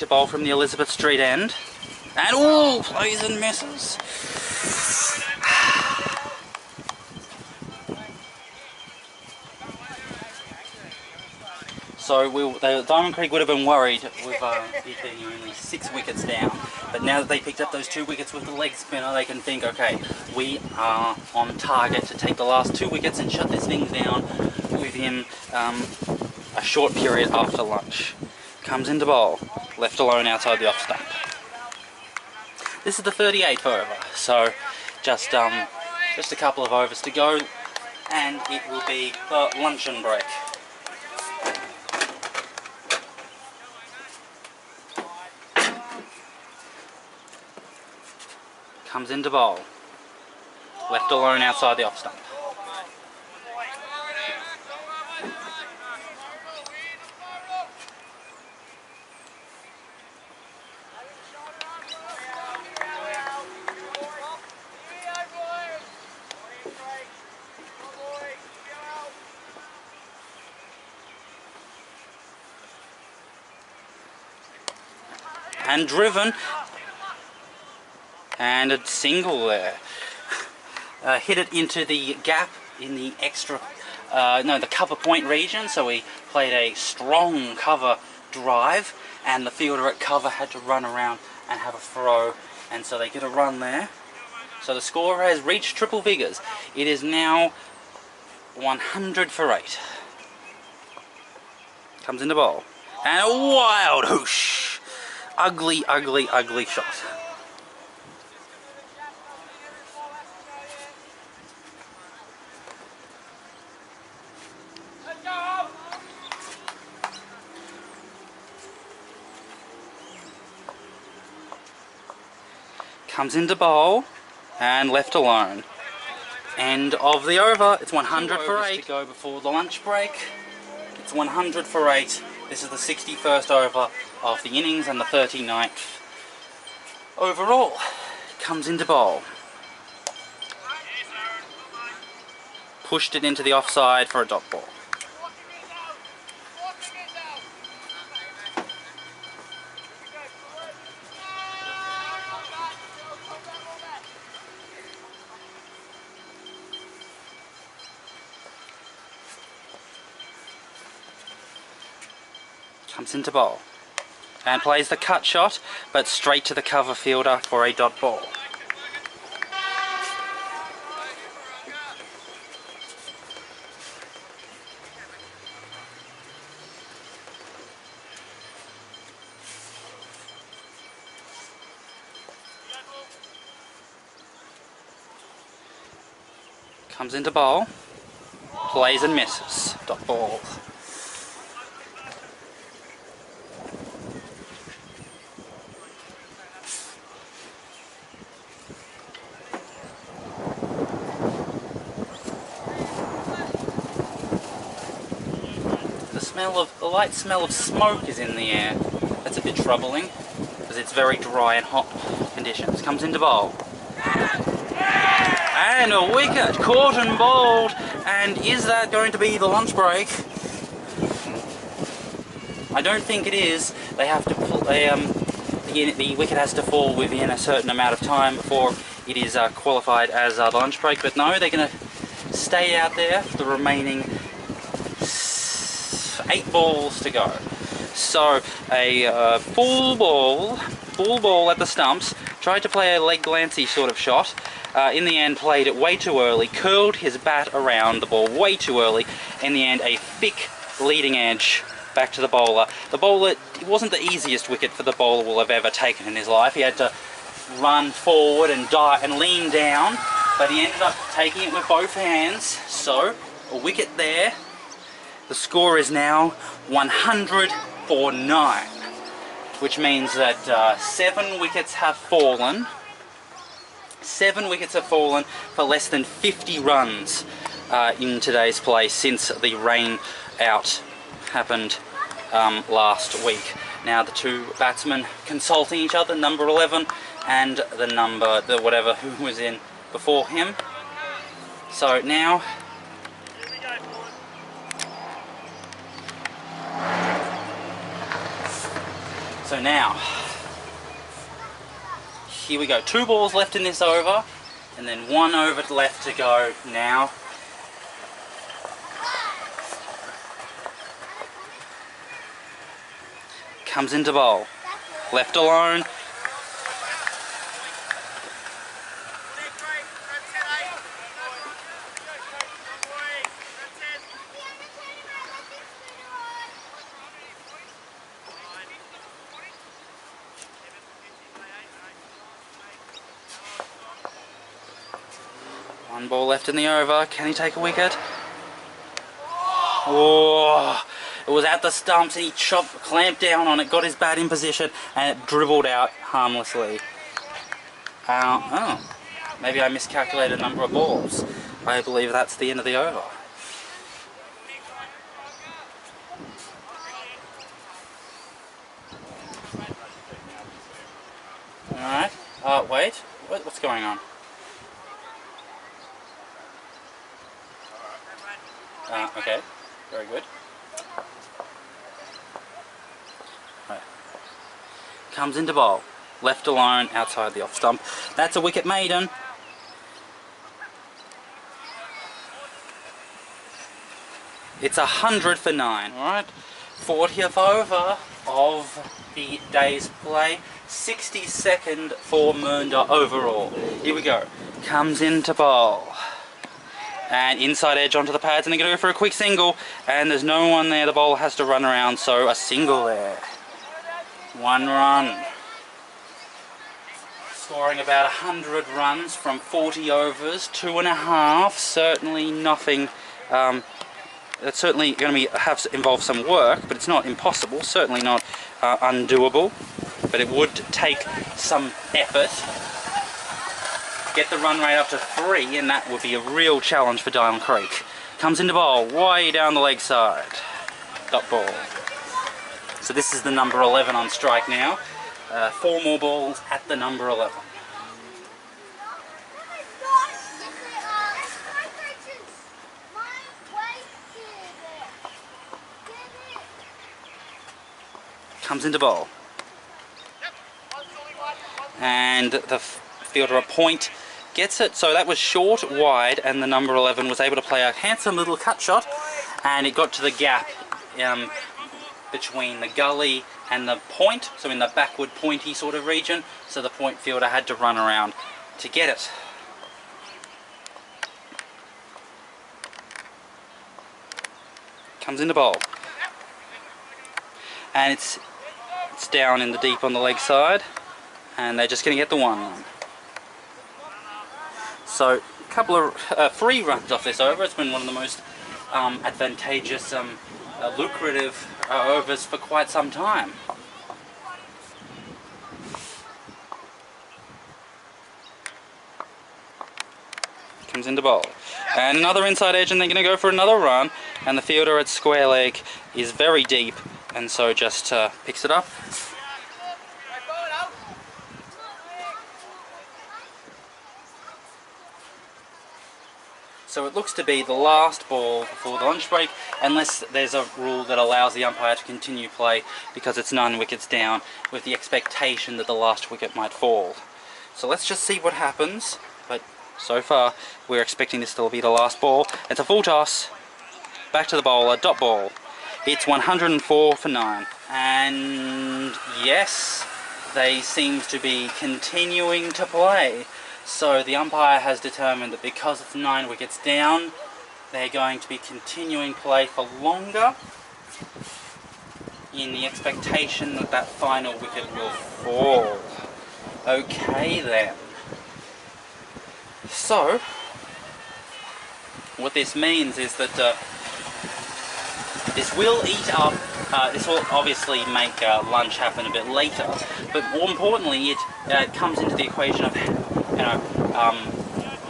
to bowl from the Elizabeth Street end. And oh, plays and misses. So Diamond Creek would have been worried with it being only 6 wickets down. But now that they picked up those 2 wickets with the leg spinner, they can think, okay, we are on target to take the last 2 wickets and shut this thing down within a short period after lunch. Comes into bowl, left alone outside the off stump. This is the 38th over, so just a couple of overs to go, and it will be the luncheon break. Comes into bowl, left alone outside the off stump. And driven. And a single there. Hit it into the gap in the the cover point region, so we played a strong cover drive, and the fielder at cover had to run around and have a throw, and so they get a run there. So the score has reached triple figures. It is now 100 for 8. Comes into bowl. And a wild whoosh! Ugly, ugly, ugly shot. Comes into bowl and left alone. End of the over. It's 100 for 8 to go before the lunch break. It's 100 for 8. This is the 61st over of the innings and the 39th overall. Comes into bowl. Pushed it into the offside for a dot ball. Comes into bowl and plays the cut shot, but straight to the cover fielder for a dot ball. Comes into bowl, plays and misses, dot ball. The light smell of smoke is in the air. That's a bit troubling because it's very dry and hot conditions. Comes into bowl. And a wicket, caught and bowled. And is that going to be the lunch break? I don't think it is. They have to pull, the wicket has to fall within a certain amount of time before it is qualified as the lunch break. But no, they're going to stay out there for the remaining 8 balls to go. So a full ball at the stumps. Tried to play a leg glancy sort of shot. In the end, played it way too early. Curled his bat around the ball way too early. In the end, a thick leading edge back to the bowler. The bowler, it wasn't the easiest wicket for the bowler will have ever taken in his life. He had to run forward and dive and lean down, but he ended up taking it with both hands. So a wicket there. The score is now 100 for 9, which means that 7 wickets have fallen. 7 wickets have fallen for less than 50 runs in today's play since the rain out happened last week. Now the 2 batsmen consulting each other, number 11 and the whatever who was in before him. So now So now, here we go. 2 balls left in this over, and then 1 over left to go now. Comes into bowl. Left alone. One ball left in the over. Can he take a wicket? Oh, it was at the stumps and he clamped down on it, got his bat in position, and it dribbled out harmlessly. Oh, maybe I miscalculated the number of balls. I believe that's the end of the over. Alright, wait, what's going on? Okay, very good. Right. Comes into bowl, left alone, outside the off stump. That's a wicket maiden. It's 100 for 9. Alright, 40th over of the day's play. 62nd for Mernda overall. Here we go. Comes into bowl. And inside edge onto the pads, and they're going to go for a quick single, and there's no one there, the bowler has to run around, so a single there. 1 run. Scoring about 100 runs from 40 overs, 2.5, certainly nothing, it's certainly going to have involve some work, but it's not impossible, certainly not undoable, but it would take some effort. Get the run rate up to 3, and that would be a real challenge for Diamond Creek. Comes into bowl, way down the leg side. Dot ball. So this is the number 11 on strike now. 4 more balls at the number 11. Comes into bowl. And the fielder a point. Gets it, so that was short, wide, and the number 11 was able to play a handsome little cut shot, and it got to the gap between the gully and the point, so in the backward pointy sort of region, so the point fielder had to run around to get it. Comes into bowl. And it's down in the deep on the leg side, and they're just going to get the 1 run. So, a couple of 3 runs off this over. It's been one of the most advantageous, lucrative overs for quite some time. Comes into bowl. And another inside edge, and they're going to go for another run. And the fielder at square leg is very deep, and so just picks it up. So it looks to be the last ball before the lunch break, unless there's a rule that allows the umpire to continue play because it's 9 wickets down, with the expectation that the last wicket might fall. So let's just see what happens, but so far we're expecting this to be the last ball. It's a full toss, back to the bowler, dot ball. It's 104 for 9. And yes, they seem to be continuing to play. So the umpire has determined that because it's 9 wickets down, they're going to be continuing play for longer, in the expectation that that final wicket will fall. Okay then. So, what this means is that this will eat up, this will obviously make lunch happen a bit later, but more importantly it comes into the equation of,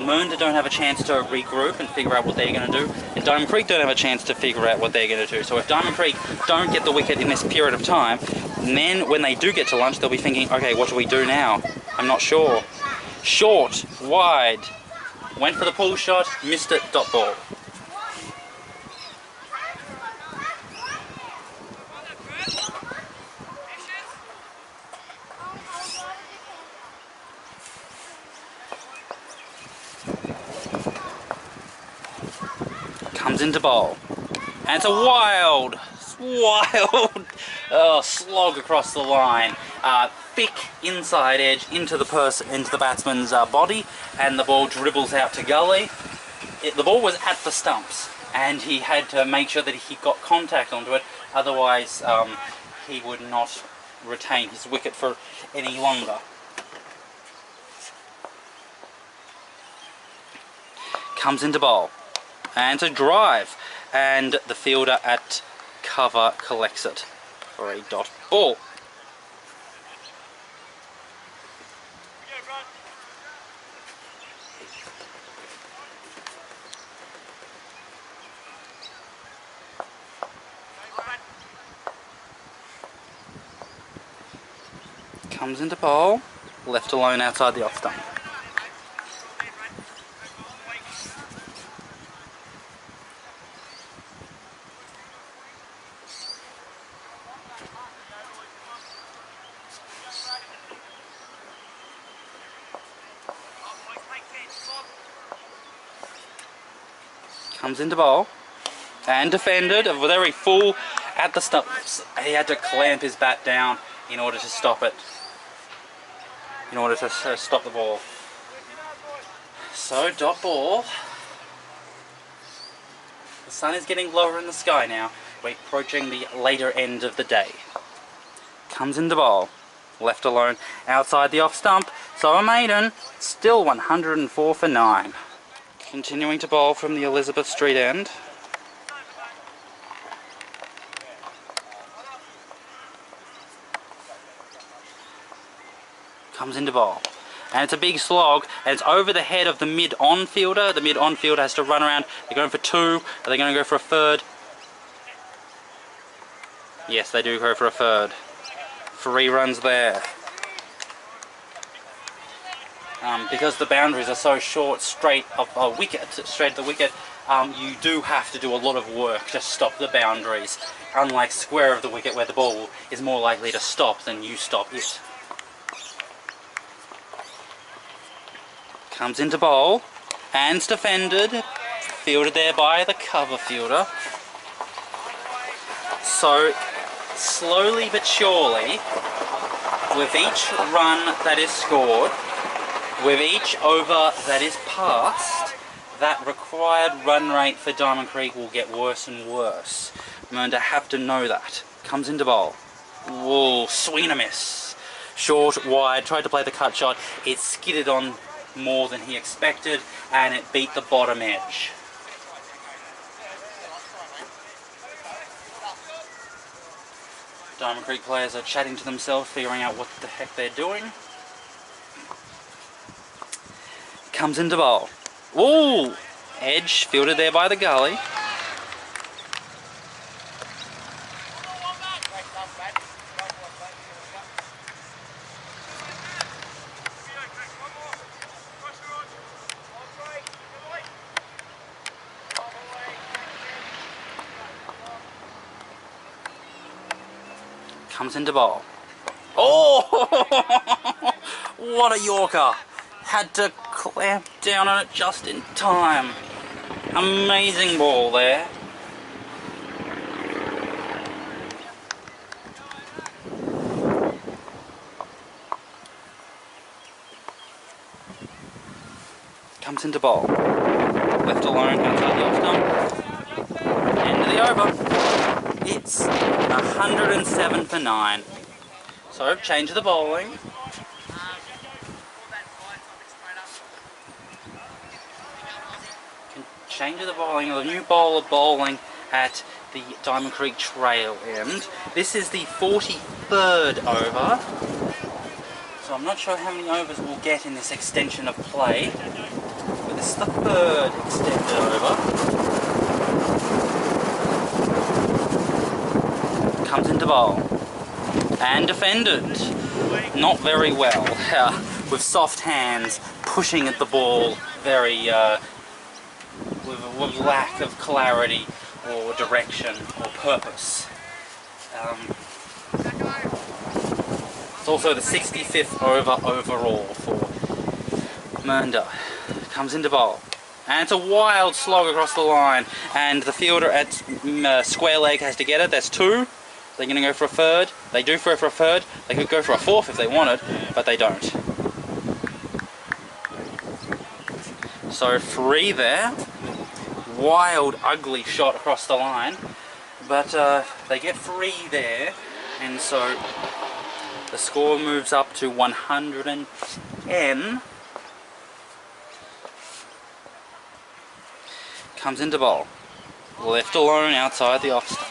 Mernda don't have a chance to regroup and figure out what they're going to do, and Diamond Creek don't have a chance to figure out what they're going to do. So if Diamond Creek don't get the wicket in this period of time, then when they do get to lunch, they'll be thinking, okay, what do we do now? I'm not sure. Short, wide, went for the pull shot, missed it, dot ball. Comes into bowl. And it's a wild slog across the line. Thick inside edge into the batsman's body, and the ball dribbles out to gully. The ball was at the stumps, and he had to make sure that he got contact onto it, otherwise he would not retain his wicket for any longer. Comes into bowl, and it's a drive, and the fielder at cover collects it for a dot ball. Comes into bowl, left alone outside the off stump. Comes into bowl, and defended, very full at the stumps. He had to clamp his bat down in order to stop it, in order to stop the ball. So, dot ball. The sun is getting lower in the sky now. We're approaching the later end of the day. Comes into bowl, left alone outside the off stump. So a maiden, still 104 for 9. Continuing to bowl from the Elizabeth Street end. Comes into bowl. And it's a big slog, and it's over the head of the mid-on fielder. The mid-on fielder has to run around. They're going for 2. Are they going to go for a third? Yes, they do go for a third. 3 runs there. Because the boundaries are so short, straight of the wicket, you do have to do a lot of work to stop the boundaries. Unlike square of the wicket, where the ball is more likely to stop than you stop it. Comes into bowl, and it's defended, fielded there by the cover fielder. So, slowly but surely, with each run that is scored, with each over that is passed, that required run rate for Diamond Creek will get worse and worse. Mernda have to know that. Comes into bowl. Whoa, swing and a miss. Short, wide, tried to play the cut shot. It skidded on more than he expected, and it beat the bottom edge. Diamond Creek players are chatting to themselves, figuring out what the heck they're doing. Comes into bowl. Ooh! Edge, fielded there by the gully. Comes into bowl. Oh! What a Yorker! Had to clamp down on it just in time. Amazing ball there. Comes into bowl. Left alone outside the off stump. End of the over. It's 107 for 9. So, change the bowling. Change of the bowling, a new bowler bowling at the Diamond Creek Trail end. This is the 43rd over. So I'm not sure how many overs we'll get in this extension of play. But this is the 3rd extended over. Comes into bowl. And defended. Not very well. With soft hands, pushing at the ball very with lack of clarity or direction or purpose. It's also the 65th over overall for Mernda. Comes into bowl, And it's a wild slog across the line, and the fielder at square leg has to get it. That's 2. They're going to go for a third. They do go for a third. They could go for a 4th if they wanted, but they don't. So 3 there. Wild, ugly shot across the line, but they get 3 there, and so the score moves up to 110. Comes into bowl. Left alone outside the off stump.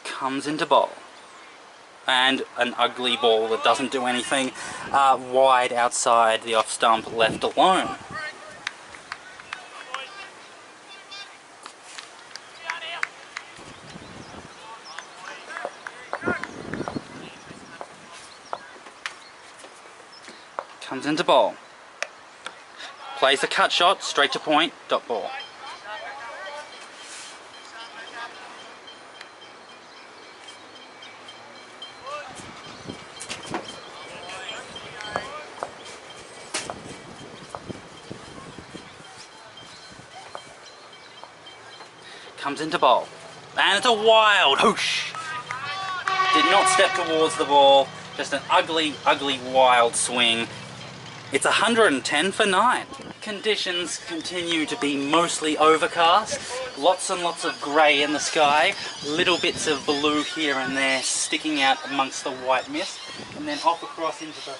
Comes into bowl. And an ugly ball that doesn't do anything. Wide outside the off stump, left alone. Comes into bowl. Plays the cut shot, straight to point, dot ball. Comes into bowl. And it's a wild whoosh. Did not step towards the ball. Just an ugly, ugly, wild swing. It's 110 for 9. Conditions continue to be mostly overcast. Lots and lots of grey in the sky. Little bits of blue here and there sticking out amongst the white mist. And then off across into the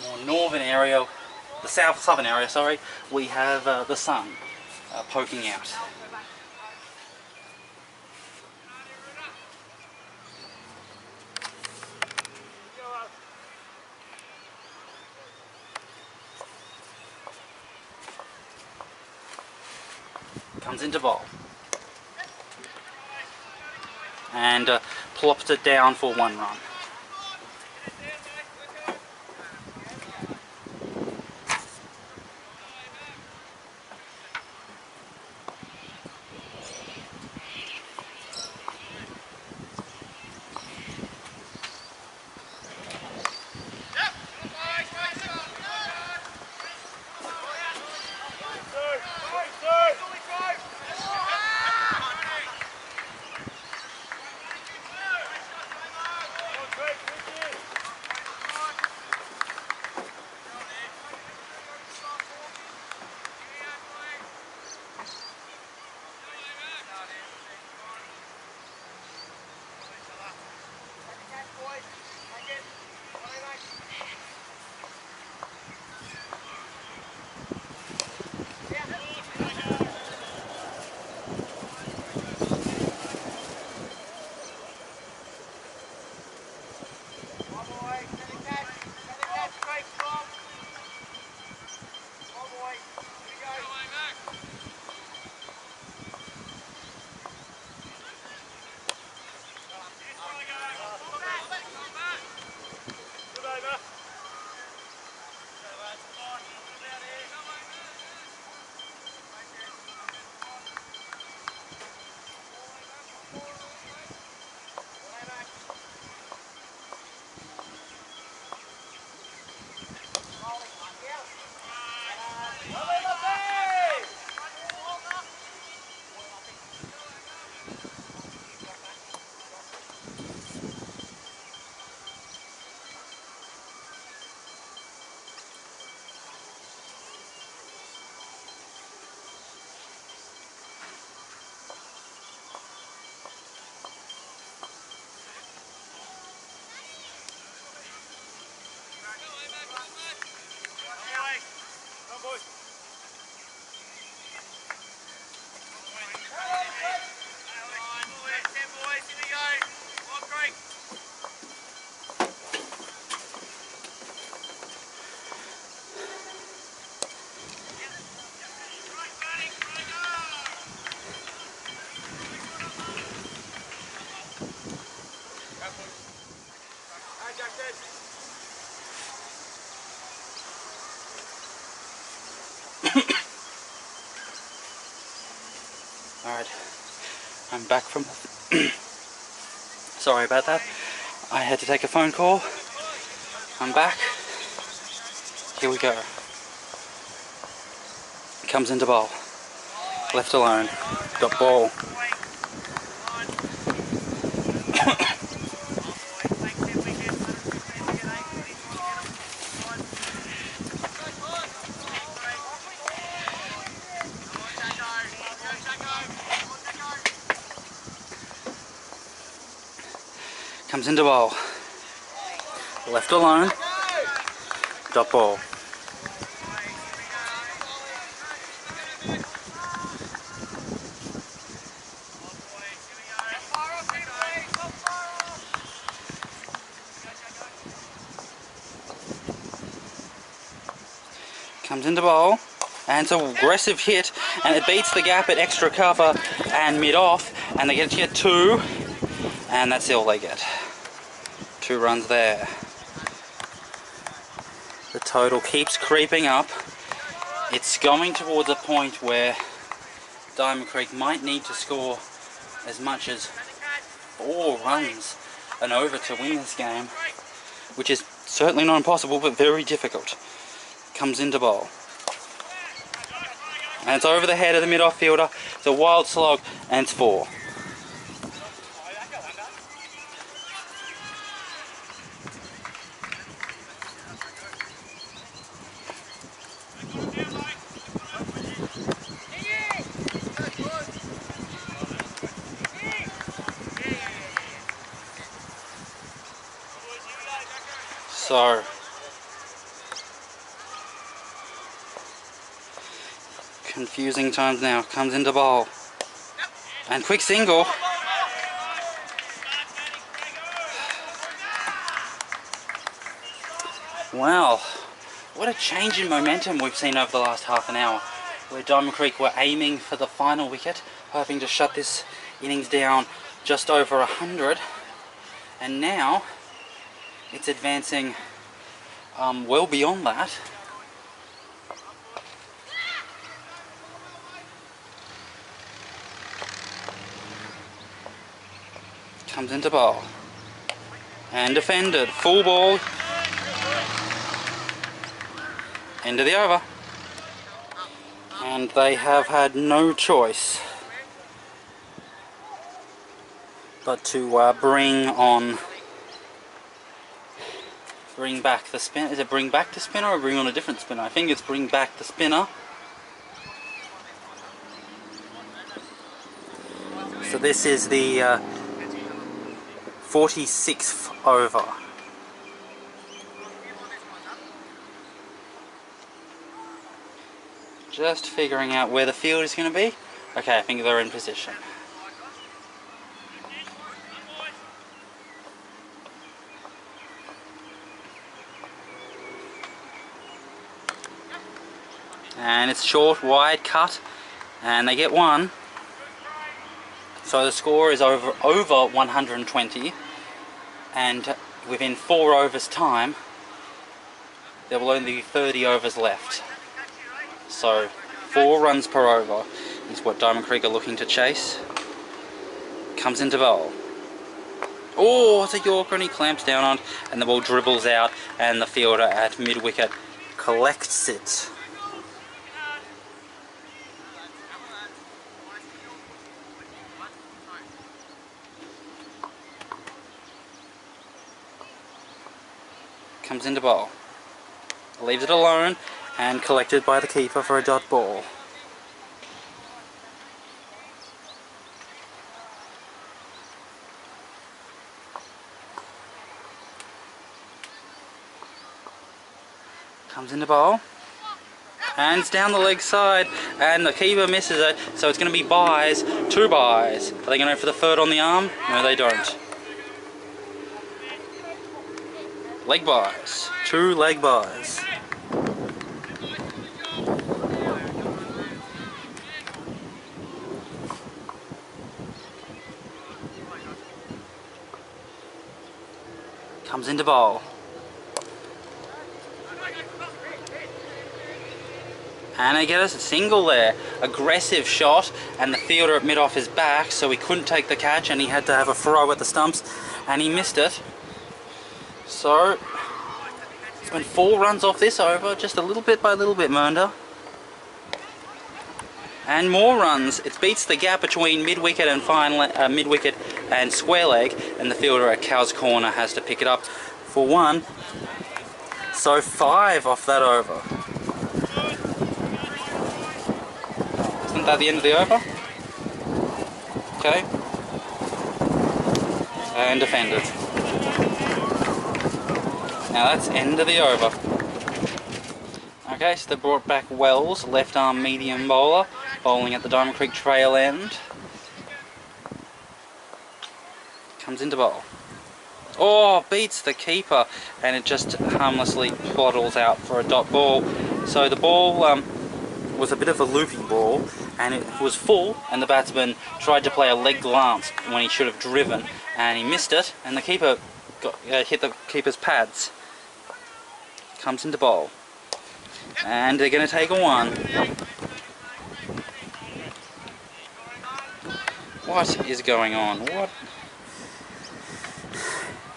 more northern area, the southern area, sorry, we have the sun poking out. Comes into bowl and plops it down for 1 run. Alright, I'm back from... Sorry about that. I had to take a phone call. I'm back. Here we go. Comes into bowl. Left alone. Got ball. Comes into bowl. Left alone. Dot ball. Comes into bowl. And it's an aggressive hit. And it beats the gap at extra cover and mid off. And they get to get 2. And that's all they get. 2 runs there. The total keeps creeping up. It's going towards a point where Diamond Creek might need to score as much as 4 runs and over to win this game, which is certainly not impossible but very difficult. Comes into bowl. And it's over the head of the mid-off fielder. It's a wild slog and it's 4. So, confusing times now. Comes into bowl. And quick single. Wow, what a change in momentum we've seen over the last half an hour. Where Diamond Creek were aiming for the final wicket, hoping to shut this innings down just over 100. And now it's advancing well beyond that. Comes into bowl. And defended. Full ball. End of the over. And they have had no choice but to bring back the spin. Is it bring back the spinner or bring on a different spinner? I think it's bring back the spinner. So this is the 46th over. Just figuring out where the field is going to be. Okay, I think they're in position. And it's short, wide, cut, and they get 1. So the score is over 120, and within 4 overs time, there will only be 30 overs left. So 4 runs per over is what Diamond Creek are looking to chase. Comes into bowl. Oh, it's a Yorker and he clamps down on, and the ball dribbles out, and the fielder at mid-wicket collects it. Comes into bowl. Leaves it alone and collected by the keeper for a dot ball. Comes into bowl. And it's down the leg side and the keeper misses it, so it's going to be byes, 2 byes. Are they going to go for the third on the arm? No, they don't. Leg byes. 2 leg byes. Comes into bowl. And they get us a single there. Aggressive shot, and the fielder at mid-off is back, so he couldn't take the catch, and he had to have a throw at the stumps, and he missed it. So, it's been 4 runs off this over, just a little bit by little bit, Mernda. And more runs. It beats the gap between mid-wicket and square leg, and the fielder at Cow's Corner has to pick it up for 1. So 5 off that over. Isn't that the end of the over? Okay. And defended. Now that's end of the over. Okay, so they brought back Wells, left arm medium bowler, bowling at the Diamond Creek trail end. Comes into bowl. Oh, beats the keeper, and it just harmlessly bottles out for a dot ball. So the ball was a bit of a loopy ball, and it was full, and the batsman tried to play a leg glance when he should have driven, and he missed it, and the keeper hit the keeper's pads. Comes into bowl. And they're going to take a 1. What is going on? What?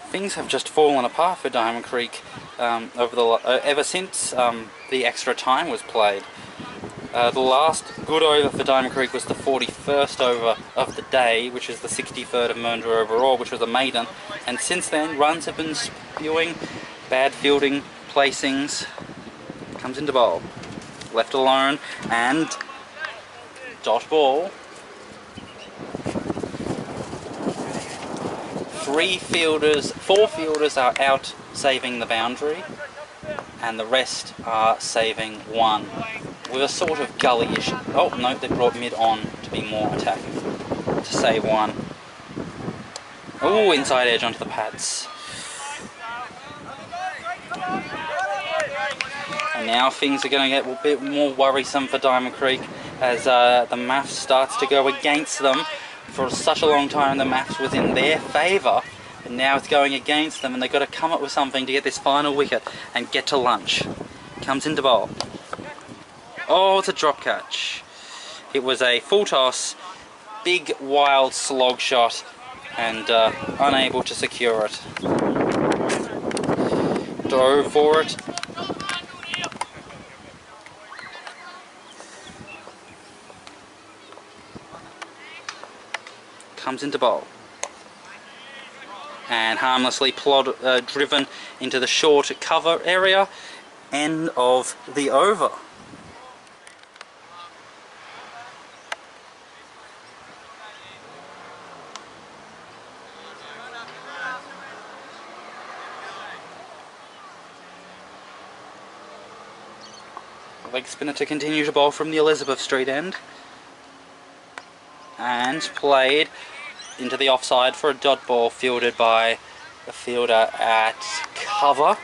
Things have just fallen apart for Diamond Creek ever since the extra time was played. The last good over for Diamond Creek was the 41st over of the day, which is the 63rd of Mernda overall, which was a maiden. And since then, runs have been spewing, bad fielding, placings. Comes into bowl, left alone, and dot ball. 4 fielders are out saving the boundary, and the rest are saving 1. With a sort of gully-ish. Oh no, they brought mid on to be more attacking, to save 1. Oh, inside edge onto the pads. And now things are going to get a bit more worrisome for Diamond Creek as the maths starts to go against them. For such a long time the maths was in their favour, and now it's going against them, and they've got to come up with something to get this final wicket and get to lunch. Comes into bowl. Oh, it's a drop catch. It was a full toss, big wild slog shot, and unable to secure it. Dove for it. Comes into bowl, and harmlessly driven into the short cover area. End of the over. Leg spinner to continue to bowl from the Elizabeth Street end, and played into the offside for a dot ball, fielded by the fielder at cover.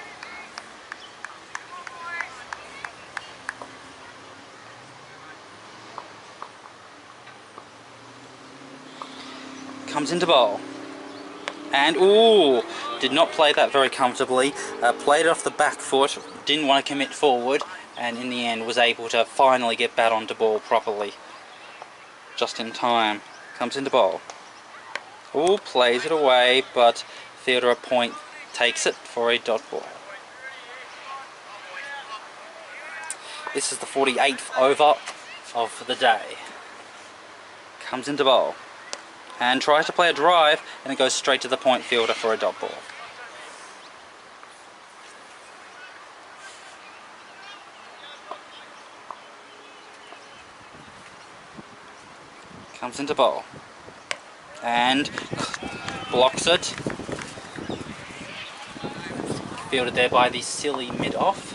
Comes into bowl, and ooh, did not play that very comfortably. Played it off the back foot, didn't want to commit forward, and in the end was able to finally get bat onto ball properly, just in time. Comes into bowl. Ooh, plays it away, but fielder at point takes it for a dot ball. This is the 48th over of the day. Comes into bowl, and tries to play a drive, and it goes straight to the point fielder for a dot ball. Comes into bowl, and blocks it. Fielded there by the silly mid-off.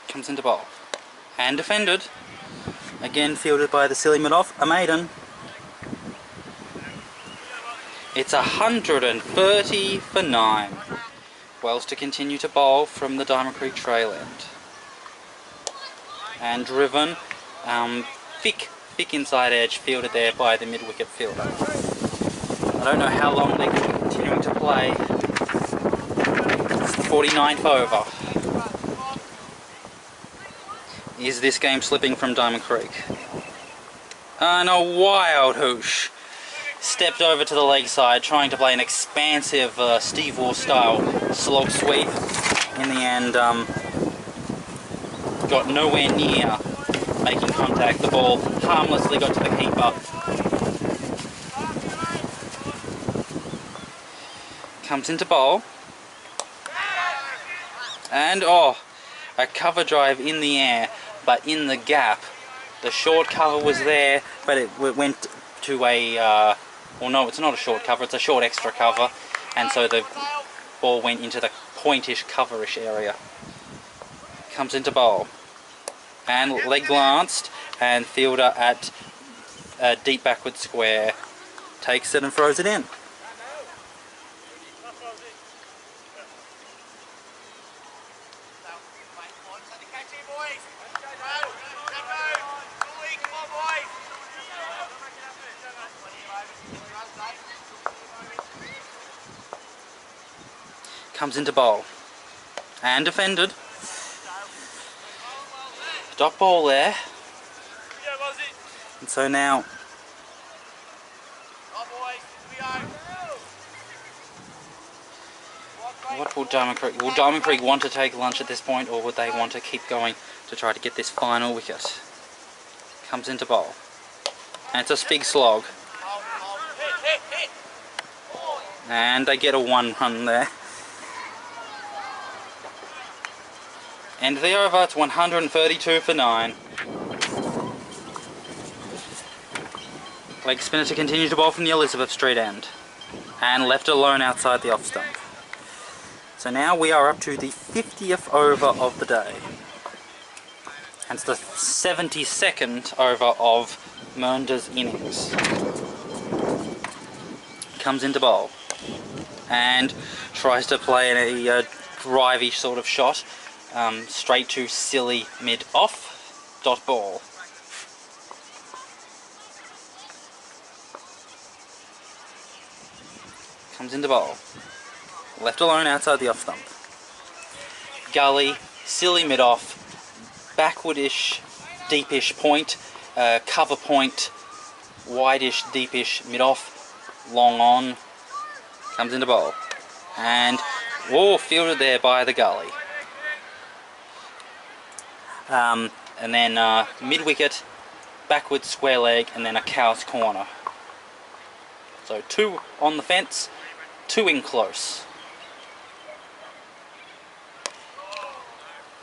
Comes into bowl, and defended. Again fielded by the silly mid-off, a maiden. It's 130 for 9. Wells to continue to bowl from the Diamond Creek trail end. And driven, thick inside edge, fielded there by the mid-wicket fielder. don't know how long they could be continuing to play. It's the 49th over. Is this game slipping from Diamond Creek? And a wild hoosh. Stepped over to the leg side, trying to play an expansive Steve Waugh style slog sweep. In the end, got nowhere near making contact. The ball harmlessly got to the keeper. Comes into bowl. And oh, a cover drive in the air, but in the gap. The short cover was there, but it went to a, well no, it's not a short cover, it's a short extra cover, and so the ball went into the pointish, coverish area. Comes into bowl. And leg glanced, and fielder at a deep backward square takes it and throws it in. Comes into bowl. And defended. Dot ball there. And so now what will Diamond Creek? Will Diamond Creek want to take lunch at this point, or would they want to keep going to try to get this final wicket? Comes into bowl. And it's a big slog. And they get a 1 run there. End of the over, it's 132 for 9. Leg spinner to continue to bowl from the Elizabeth Street end. And left alone outside the off stump. So now we are up to the 50th over of the day. And it's the 72nd over of Mernda's innings. Comes into bowl. And tries to play a drivey sort of shot. Straight to silly mid-off, dot ball. Comes into bowl. Left alone outside the off stump. Gully, silly mid-off, backwardish, deepish point, cover point, wideish, deepish mid-off, long on. Comes into bowl. And, whoa, fielded there by the gully. And then mid-wicket, backward square leg, and then a cow's corner. So 2 on the fence, 2 in close.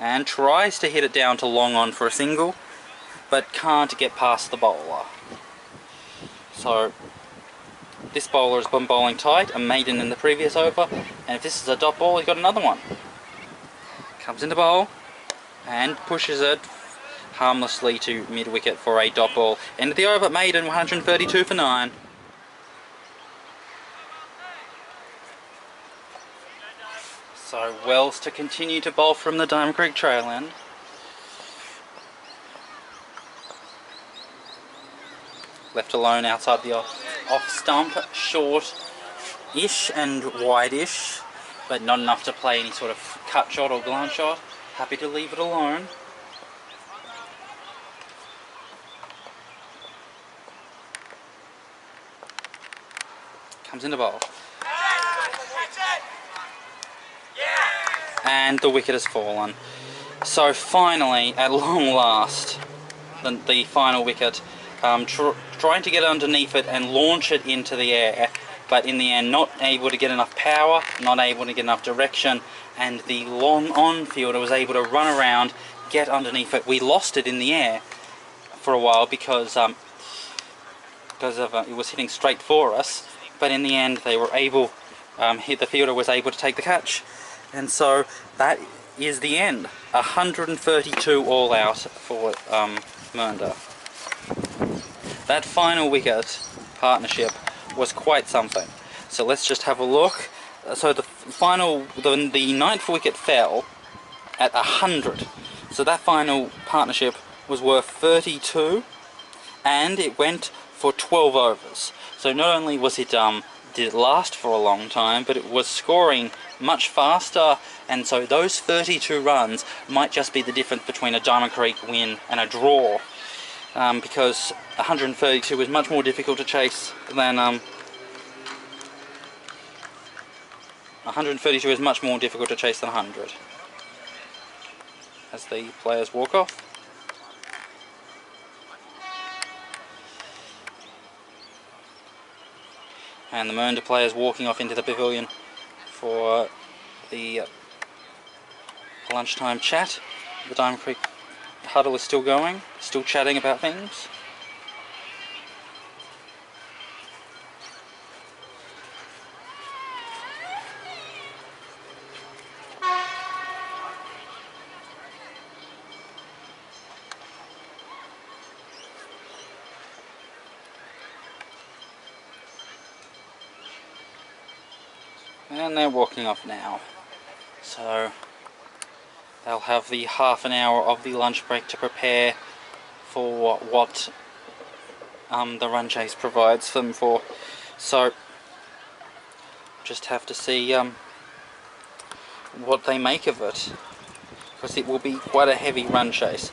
And tries to hit it down to long on for a single, but can't get past the bowler. So this bowler has been bowling tight, a maiden in the previous over, and if this is a dot ball, he's got another one. Comes into bowl. And pushes it harmlessly to mid-wicket for a dot ball. End of the over, maiden, 132 for 9. So Wells to continue to bowl from the Diamond Creek trail end. Left alone outside the off stump, short-ish and wide-ish, but not enough to play any sort of cut shot or glance shot. Happy to leave it alone. Comes into bowl. And the wicket has fallen. So finally, at long last, the final wicket, trying to get underneath it and launch it into the air, but in the end not able to get enough power, not able to get enough direction, and the long on fielder was able to run around, get underneath it. We lost it in the air for a while because of it was hitting straight for us, but in the end they were able, the fielder was able to take the catch, and so that is the end. 132 all out for Mernda. That final wicket partnership was quite something. So let's just have a look. So the ninth wicket fell at 100. So that final partnership was worth 32, and it went for 12 overs. So not only was it did it last for a long time, but it was scoring much faster, and so those 32 runs might just be the difference between a Diamond Creek win and a draw, because 132 is much more difficult to chase than 132 is much more difficult to chase than 100. As the players walk off. And the Mernda players walking off into the pavilion for the lunchtime chat. The Diamond Creek huddle is still going, still chatting about things. And they're walking off now, so they'll have the half an hour of the lunch break to prepare for what the run chase provides them for. So just have to see what they make of it, because it will be quite a heavy run chase.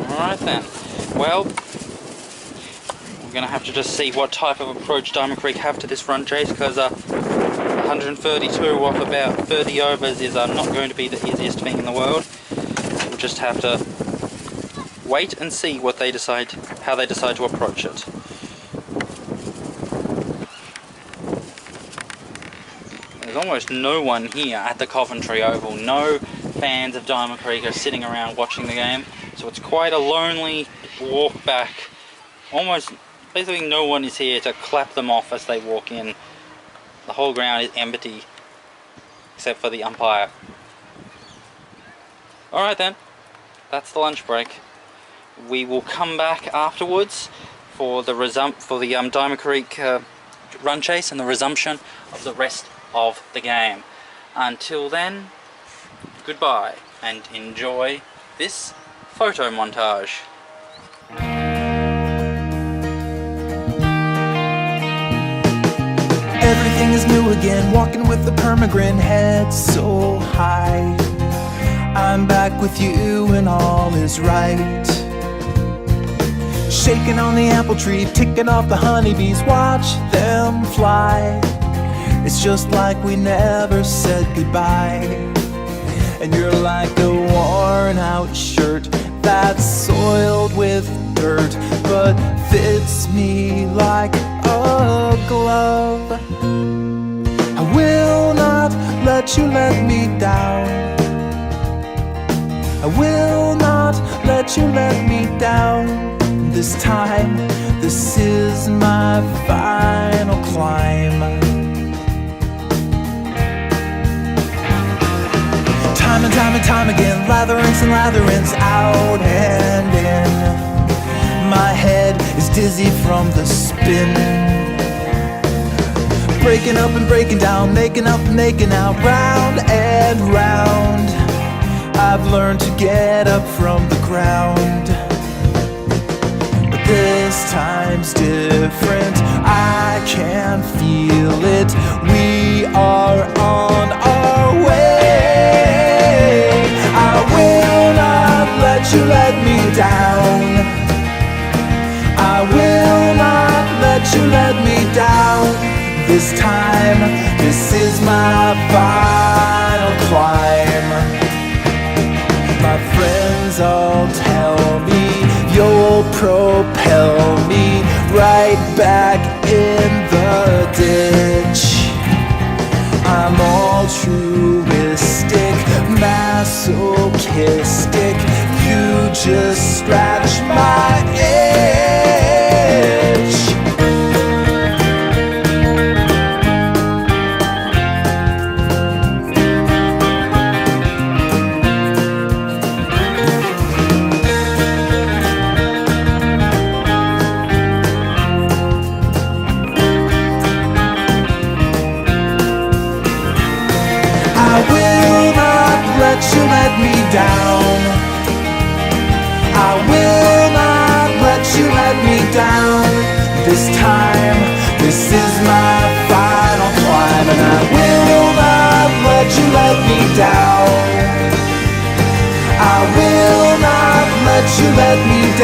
Alright then, well, we're going to have to just see what type of approach Diamond Creek have to this run chase, because 132 off about 30 overs is not going to be the easiest thing in the world. We'll just have to wait and see what they decide, how they decide to approach it. There's almost no one here at the Coventry Oval. No fans of Diamond Creek are sitting around watching the game. So it's quite a lonely walk back. Almost, basically no one is here to clap them off as they walk in. The whole ground is empty, except for the umpire. Alright then, that's the lunch break. We will come back afterwards for the Diamond Creek run chase and the resumption of the rest of the game. Until then, goodbye and enjoy this photo montage. Everything is new again, walking with the permagrin, head so high. I'm back with you and all is right. Shaking on the apple tree, ticking off the honeybees, watch them fly. It's just like we never said goodbye. And you're like a worn out shirt that's soiled with dirt, but fits me like a glove. I will not let you let me down. I will not let you let me down. This time, this is my final climb. Time and time and time again, latherings and latherings, out and in. My head is dizzy from the spin. Breaking up and breaking down, making up and making out, round and round. I've learned to get up from the ground. But this time's different, I can feel it. We are on our way. I will not let you let me down. I will not let you let me down. This time, this is my final climb. My friends all tell me you'll propel me right back in the ditch. I'm altruistic, masochistic. You just scratch my itch. I will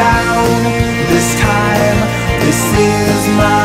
down this time. This is my